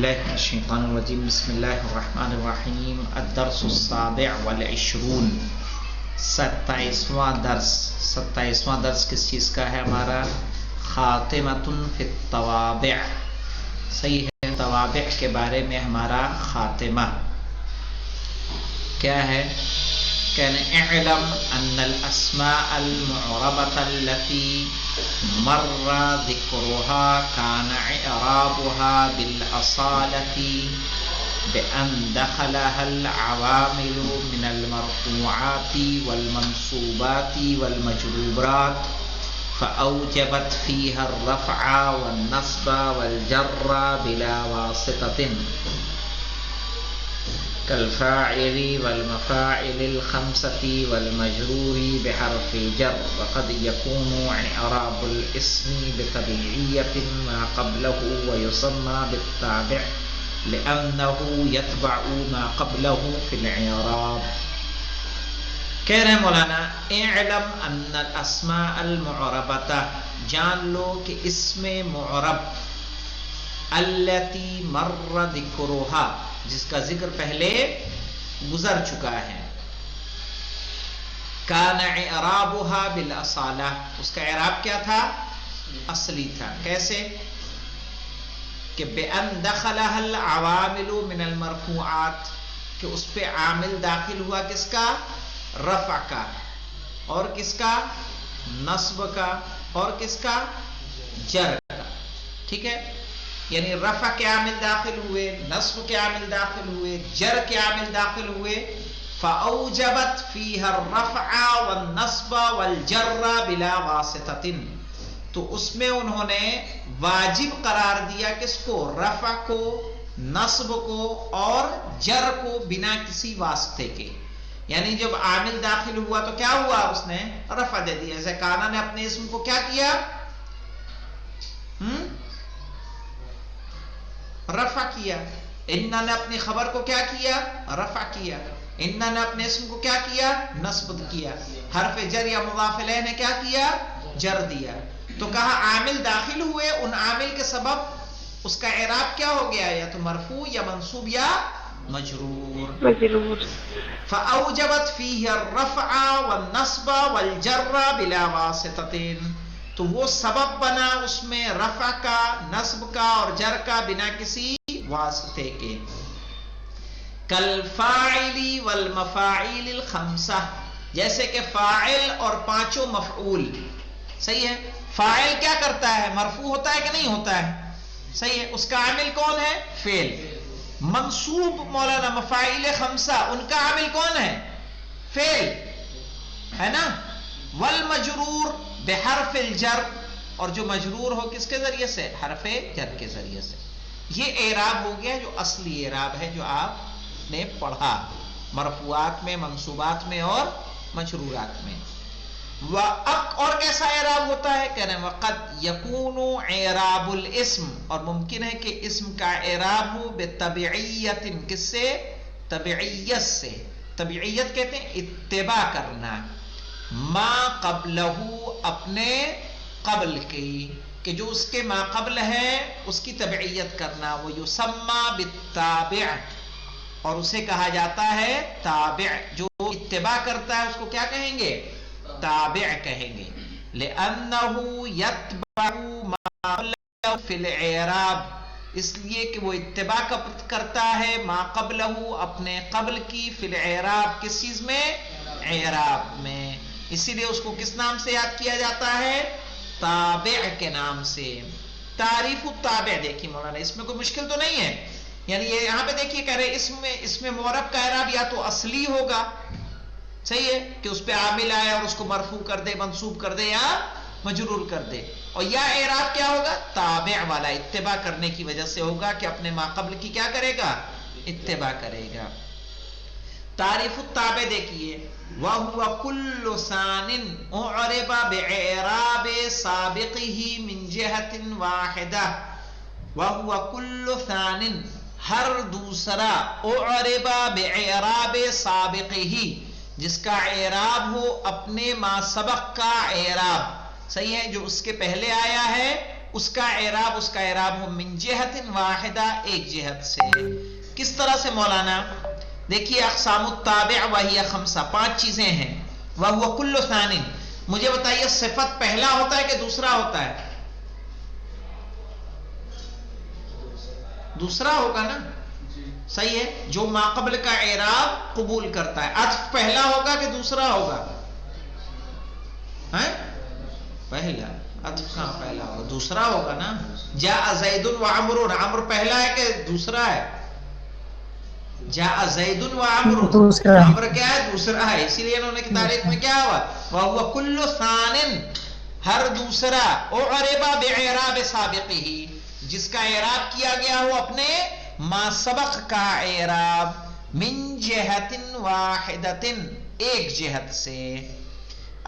باللہ من الشیطان الرجیم بسم اللہ الرحمن الرحیم الدرس السابع والعشرون 27واں درس کس چیز کا ہے ہمارا؟ خاتمۃ فی التوابع. صحیح ہے، توابع کے بارے میں ہمارا خاتمہ کیا ہے؟ کہنے اعلم ان الاسماء المعربة التي مر ذکرها كان اعرابها بالاصالة بأن دخلها العوامل من المرفوعات والمنصوبات والمجرورات فأوجبت فيها الرفع والنصب والجر بلا واسطة كالفاعل والمفاعل الخمسة والمجرور بحرف جر. وقد يكون إعراب الاسم بتبعية ما قبله ويسمى بالتابع لأنه يتبع ما قبله في الإعراب. کہہ رہے مولانا اعلم ان الاسماء المعربة، جان لو کہ اسم معرب التي مر ذکرها، جس کا ذکر پہلے گزر چکا ہے، کان اعرابها بالاصالہ، اس کا اعراب کیا تھا؟ اصلی تھا. کیسے؟ کہ بأن دخلها العوامل من المرفوعات، کہ اس پہ عامل داخل ہوا کس کا؟ رفع کا، اور کس کا؟ نصب کا، اور کس کا؟ جر کا. ٹھیک ہے، یعنی رفع کے عامل داخل ہوئے، نصب کے عامل داخل ہوئے، جر کے عامل داخل ہوئے. فأوجبت فيها الرفع والنصب والجر بلا واسطة، تو اس میں انہوں نے واجب قرار دیا کس کو؟ رفع کو، نصب کو اور جر کو بنا کسی واسطے کے. یعنی جب عامل داخل ہوا تو کیا ہوا؟ اس نے رفع دے دیا. جیسے کانا نے اپنے اسم کو کیا کیا؟ رفع کیا. اننا نے اپنی خبر کو کیا کیا؟ رفع کیا. اننا نے اپنے اسم کو کیا کیا؟ نصب کیا. حرف جر یا مضاف الیہ نے کیا کیا؟ جر دیا. تو کہا عامل داخل ہوئے، ان عامل کے سبب اس کا اعراب کیا ہو گیا؟ یا تو مرفوع یا منصوب یا مجرور. فأوجبت فيه الرفع والنصب والجر بلا واسطة، تو وہ سبب بنا اس میں رفع کا، نصب کا اور جر کا بنا کسی واسطے کے. کالفاعل والمفاعیل الخمسہ، جیسے کہ فاعل اور پانچوں مفعول. صحیح ہے، فاعل کیا کرتا ہے؟ مرفوع ہوتا ہے کہ نہیں ہوتا ہے؟ صحیح ہے، اس کا عامل کون ہے؟ فعل. منصوب مولانا مفاعیل خمسہ، ان کا عامل کون ہے؟ فعل ہے نا. والمجرور بحرف الجر، اور جو مجرور ہو کس کے ذریعے سے؟ حرف جر کے ذریعے سے. یہ اعراب ہو گیا جو اصلی اعراب ہے جو آپ نے پڑھا مرفوعات میں، منصوبات میں اور مجرورات میں. اور کیسا اعراب ہوتا ہے؟ کہہ رہے ہیں وقد یکون اعراب الاسم، اور ممکن ہے کہ اسم کا اعراب ہو بتبعیت، کس سے؟ تبعیت سے. تبعیت کہتے ہیں اتباع کرنا، ما قبلہ، اپنے قبل کی، کہ جو اس کے ما قبل ہے اس کی تبعیت کرنا. وہ یسمى بالتابع، اور اسے کہا جاتا ہے تابع. جو اتباع کرتا ہے اس کو کیا کہیں گے؟ تابع کہیں گے. لأنه يتبع ما قبله في الإعراب، اس لیے کہ وہ اتباع کرتا ہے ما قبلہ، اپنے قبل کی، فی الإعراب، کس چیز میں؟ اعراب میں. اسی لیے اس کو کس نام سے یاد کیا جاتا ہے؟ تابع کے نام سے. تعریف التابع دیکھیے مولانا، اس میں کوئی مشکل تو نہیں ہے. یعنی یہ یہاں پہ دیکھیے کہہ رہے اس میں معرب کا اعراب یا تو اصلی ہوگا، صحیح ہے، کہ اس پہ عامل آئے اور اس کو مرفوع کر دے، منصوب کر دے یا مجرور کر دے، اور یا اعراب کیا ہوگا؟ تابع والا، اتباع کرنے کی وجہ سے ہوگا کہ اپنے ما قبل کی کیا کرے گا؟ اتباع کرے گا. تعریف التابع دیکھیے، وَهُوَ كُلُّ ثَانٍ أُعْرِبَ بِإِعْرَابِ سَابِقِهِ مِنْ جِهَةٍ وَاحِدَةٍ. وَهُوَ كُلُّ ثَانٍ، ہر دوسرا، أُعْرِبَ بِإِعْرَابِ سَابِقِهِ، جس کا اعراب ہو اپنے ما سبق کا اعراب. صحیح ہے، جو اس کے پہلے آیا ہے اس کا اعراب ہو من جہت واحدہ، ایک جہت سے. کس طرح سے مولانا؟ دیکھیے اقسام التابع وہی خمسہ، 5 چیزیں ہیں. وہو کل ثان، مجھے بتائیے صفت پہلا ہوتا ہے کہ دوسرا ہوتا ہے؟ دوسرا ہوگا نا، صحیح ہے. جو ما قبل کا اعراب قبول کرتا ہے. عطف پہلا ہوگا کہ دوسرا ہوگا؟ پہلا. عطف کہاں پہلا ہوگا؟ دوسرا ہوگا نا. جاء زید و عمر، عمر پہلا ہے کہ دوسرا ہے؟ جاء زید و عمر، عمر کیا ہے؟ دوسرا ہے. اسی لیے انہوں نے تعریف میں کیا ہوا؟ وَهُوَ كُلُّ ثَانٍ، ہر دوسرا. اُعْرِبَ بِإِعْرَابِ سَابِقِهِ، جس کا اعراب کیا گیا ہو اپنے ما سبق کا اعراب. من جہت واحدۃ، ایک جہت سے.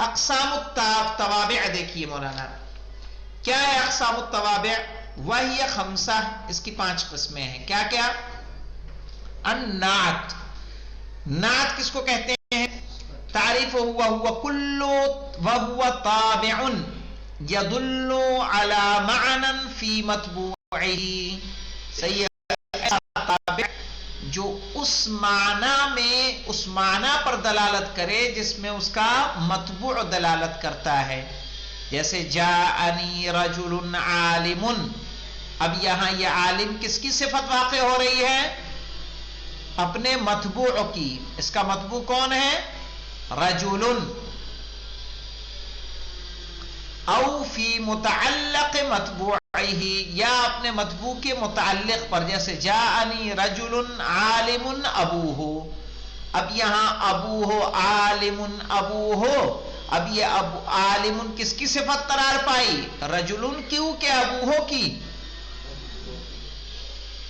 اقسام التوابع دیکھیے مولانا، کیا ہے اقسام التوابع؟ وہی خمسہ، اس کی 5 قسمیں ہیں. کیا کیا؟ النعت، نعت کس کو کہتے ہیں؟ تعریف وهو كل وهو تابع يدل على معنى في متبوعه. صحیح ہے. تابع جو اس معنی پر دلالت کرے جس میں اس کا متبوع دلالت کرتا ہے. جیسے جاءنی رجل عالم، اب یہاں یہ عالم کس کی صفت واقع ہو رہی ہے؟ اپنے متبوع کی. اس کا متبوع کون ہے؟ رجل. او فی متعلق متبوعہ، یا اپنے متبوع کے متعلق پر. جیسے جاءنی رجل عالم ابوہ، اب یہاں ابوہ عالم ابوہ، اب یہ عالم کس کی صفت قرار پائی؟ رجل کیوں کہ ابوہ کی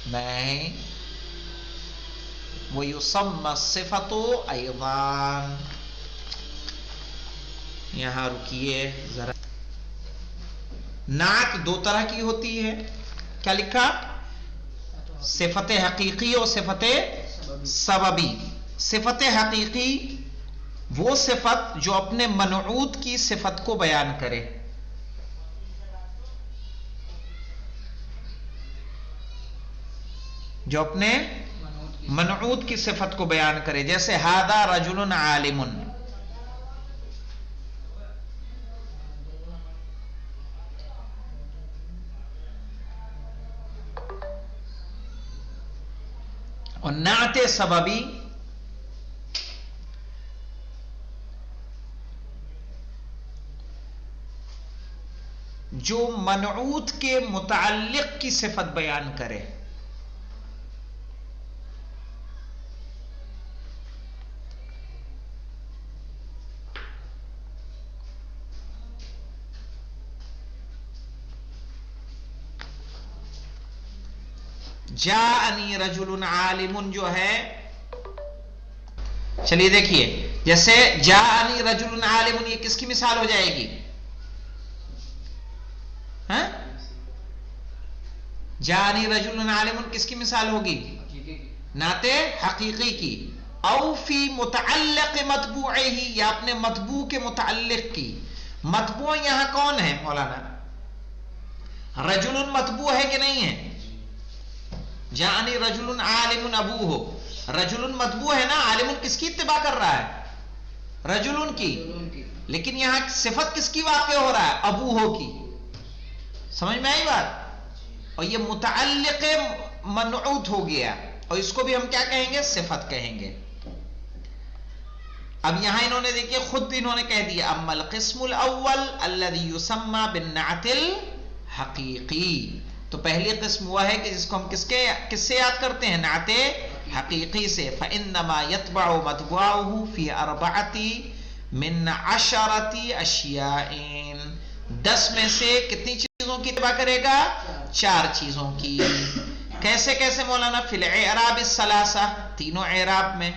نہیں. وَيُسَمَّى الصِّفَةُ أَيْضًا. یہاں رکیے ذرا. نعت 2 طرح کی ہوتی ہے. کیا لکھا؟ صفت حقیقی اور صفت سببی. صفت حقیقی وہ صفت جو اپنے منعوت کی صفت کو بیان کرے. جو اپنے منعوت کی صفت کو بیان کرے. جیسے ھذا رجل عالم، اور نعت سببی جو منعوت کے متعلق کی صفت بیان کرے. جاءنی رجل عالم جو ہے، چلیے دیکھیے، جیسے جاءنی رجل عالم، یہ کس کی مثال ہو جائے گی؟ جاءنی رجل عالم کس کی مثال ہوگی؟ نعت حقیقی کی. او فی متعلق متبوعہ، یا اپنے متبوع کے متعلق کی. متبوع یہاں کون ہے مولانا؟ رجل متبوع ہے کہ نہیں ہے؟ جاءنی رجل عالم ابوہ، رجل متبوع ہے نا. عالم کس کی اتباع کر رہا ہے؟ رجل کی. لیکن یہاں صفت کس کی واقع ہو رہا ہے؟ ابوہ کی. سمجھ میں آئی بات؟ اور یہ متعلق منعوت ہو گیا، اور اس کو بھی ہم کیا کہیں گے؟ صفت کہیں گے. اب یہاں انہوں نے دیکھیے خود انہوں نے کہہ دیا اما القسم الاول الذي يسمى بالنعت الحقیقی. تو پہلی قسم وہ ہے کہ جس کو ہم کس سے یاد کرتے ہیں؟ نعت حقیقی سے. فانما يتبع متبوعه في 4 من 10 اشیاء. 10 میں سے کتنی چیزوں کی اتباع کرے گا؟ 4 چیزوں کی. کیسے کیسے مولانا؟ فی الاعراب الثلاثہ، تینوں اعراب میں،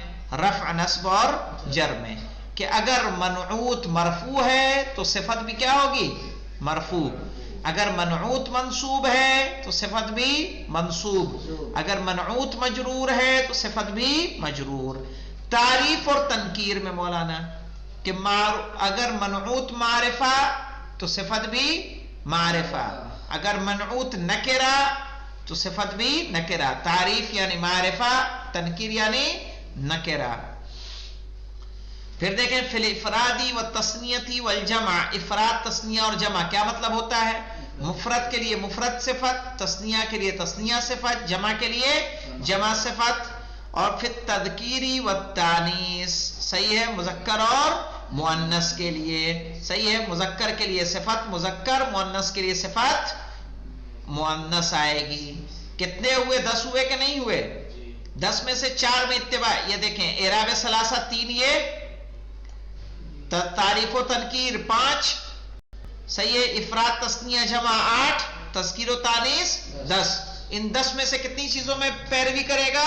رفع نصب اور جر میں. کہ اگر منعوت مرفوع ہے تو صفت بھی کیا ہوگی؟ مرفوع. اگر منعوت منصوب ہے تو صفت بھی منصوب. اگر منعوت مجرور ہے تو صفت بھی مجرور. تعریف اور تنکیر میں مولانا کہ اگر منعوت معرفہ تو صفت بھی معرفہ، اگر منعوت نکرہ تو صفت بھی نکرہ، تعریف یعنی معرفہ، تنکیر یعنی نکرہ. پھر دیکھیں فی الافرادی والتثنیتی والجمع، افراد تثنیہ اور جمع کیا مطلب ہوتا ہے؟ مفرد کے لیے مفرد صفت، تثنیہ کے لیے تثنیہ صفت، جمع کے لیے جمع صفت. اور پھر تذکیری والتانیث، صحیح ہے، مذکر اور مؤنث کے لیے، صحیح ہے، مذکر کے لیے صفت مذکر، مؤنث کے لیے صفت مؤنث آئے گی. کتنے ہوئے؟ 10 ہوئے کہ نہیں ہوئے؟ 10 میں سے 4 میں اتباع. یہ دیکھیں اعراب ثلاثہ 3، یہ تعریف و تنکیر 5، صحیح ہے، افراد تثنیہ جمع 8، تذکیر و تانیث 10. ان 10 میں سے کتنی چیزوں میں پیروی کرے گا؟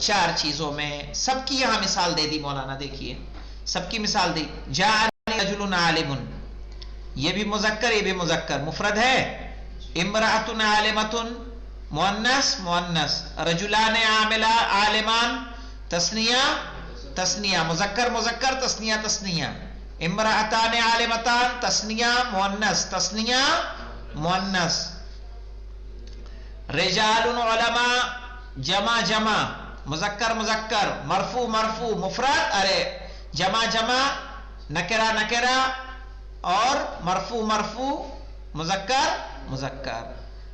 4 چیزوں میں. سب کی یہاں مثال دے دی مولانا، دیکھیے سب کی مثال دی. جاءنی رجل عالم، یہ بھی مذکر یہ بھی مذکر، مفرد ہے. امرأۃ عالمۃ مؤنث مؤنث. رجلان عالمان تثنیہ تثنیہ، مذکر مذکر تثنیہ تثنیہ. امرأتان عالمتان تثنیہ مؤنث تثنیہ مؤنث. رجال علماء جمع جمع، مذکر مذکر، مرفوع مرفوع، مفرد ارے جمع جمع، نکرہ نکرہ، اور مرفوع مرفوع، مذکر مذکر.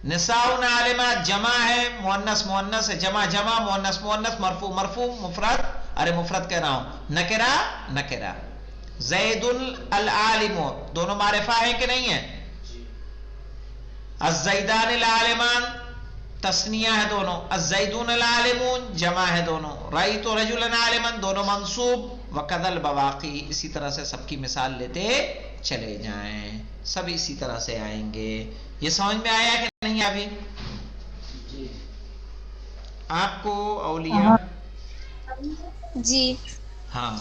نساء عالمات جمع ہے، مؤنث مؤنث ہے، جمع جمع، مؤنث مؤنث، مرفوع مرفوع، مفرد ارے مفرد کہہ رہا ہوں، نکرہ نکرہ. زید العالم، دونوں معرفہ ہیں کہ نہیں ہیں؟ الزیدان العالمان تثنیہ ہے دونوں، الزیدون العالمون جمع ہے دونوں. رأیت رجلا عالما دونوں منصوب. وکذا البواقی، اسی طرح سے سب کی مثال لیتے چلے جائیں، سب اسی طرح سے آئیں گے. یہ سمجھ میں آیا کہ نہیں؟ ابھی آپ کو اولیاء جی ہاں.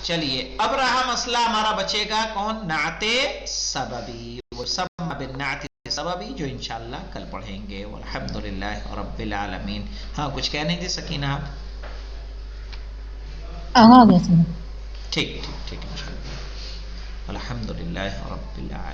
چلیے اب رہا مسئلہ ہمارا بچے گا کون؟ نعت سببی، وہ سب بالنعت سببی، جو انشاءاللہ کل پڑھیں گے. والحمدللہ رب العالمین. ہاں کچھ کہنے تھے سکینہ آپ؟ ٹھیک ٹھیک ٹھیک، الحمدللہ رب العالمین.